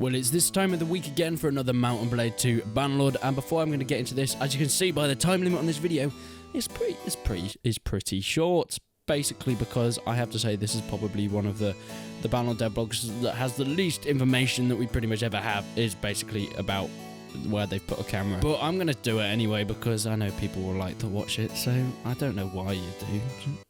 Well, it's this time of the week again for another Mount & Blade 2 Bannerlord, and before I'm going to get into this, as you can see by the time limit on this video, it's pretty short. Basically, because I have to say this is probably one of the Bannerlord devlogs that has the least information that we pretty much ever have. Is basically about where they've put a camera. But I'm going to do it anyway because I know people will like to watch it, so I don't know why you do.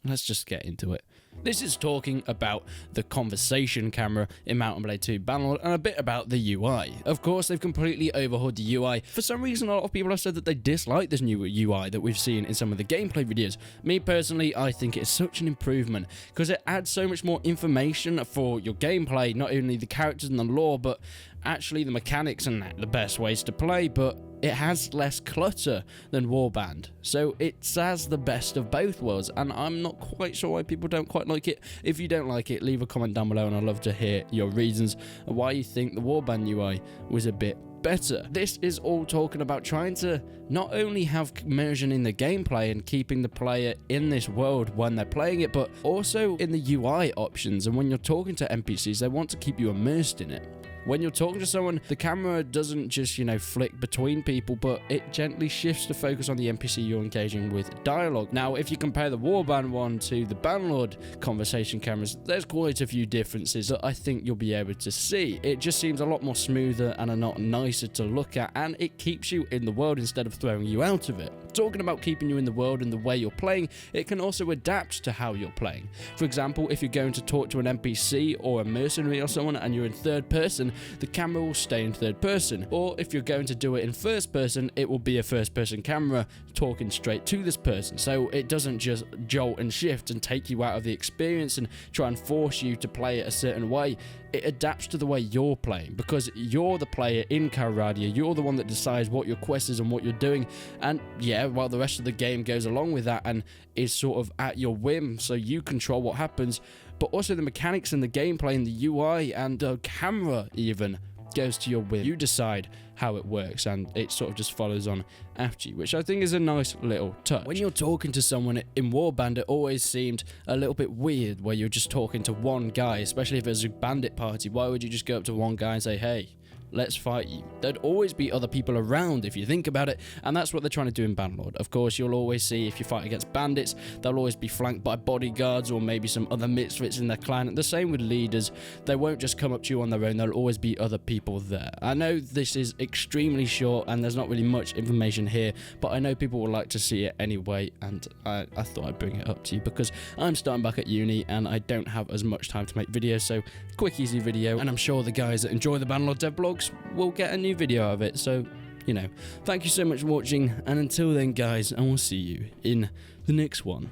Let's just get into it. This is talking about the conversation camera in Mount & Blade 2 Bannerlord and a bit about the UI. Of course, they've completely overhauled the UI. For some reason, a lot of people have said that they dislike this new UI that we've seen in some of the gameplay videos. Me personally, I think it's such an improvement because it adds so much more information for your gameplay, not only the characters and the lore, but actually the mechanics and the best ways to play, but it has less clutter than Warband. So it has the best of both worlds, and I'm not quite sure why people don't quite like it. If you don't like it, leave a comment down below and I'd love to hear your reasons and why you think the Warband UI was a bit better. This is all talking about trying to not only have immersion in the gameplay and keeping the player in this world when they're playing it, but also in the UI options. And when you're talking to NPCs, they want to keep you immersed in it. When you're talking to someone, the camera doesn't just, flick between people, but it gently shifts to focus on the NPC you're engaging with dialogue. Now, if you compare the Warband one to the Bannerlord conversation cameras, there's quite a few differences that I think you'll be able to see. It just seems a lot more smoother and a lot nicer to look at, and it keeps you in the world instead of throwing you out of it. Talking about keeping you in the world and the way you're playing, it can also adapt to how you're playing. For example, if you're going to talk to an NPC or a mercenary or someone and you're in third person, the camera will stay in third person. Or if you're going to do it in first person, it will be a first person camera talking straight to this person. So it doesn't just jolt and shift and take you out of the experience and try and force you to play it a certain way. It adapts to the way you're playing because you're the player in Calradia. You're the one that decides what your quest is and what you're doing. And yeah, while the rest of the game goes along with that and is sort of at your whim, so you control what happens, but also the mechanics and the gameplay and the UI and the camera even goes to your whim. You decide how it works and it sort of just follows on after you, which I think is a nice little touch. When you're talking to someone in Warband, it always seemed a little bit weird where you're just talking to one guy, especially if it's a bandit party. Why would you just go up to one guy and say, hey, let's fight you? There'd always be other people around if you think about it, and that's what they're trying to do in Bannerlord. Of course, you'll always see if you fight against bandits, they'll always be flanked by bodyguards or maybe some other misfits in their clan. The same with leaders. They won't just come up to you on their own, there'll always be other people there. I know this is extremely short and there's not really much information here, but I know people will like to see it anyway, and I thought I'd bring it up to you because I'm starting back at uni and I don't have as much time to make videos, so quick easy video, and I'm sure the guys that enjoy the Bannerlord devlogs will get a new video out of it. So, thank you so much for watching, and until then guys, I will see you in the next one.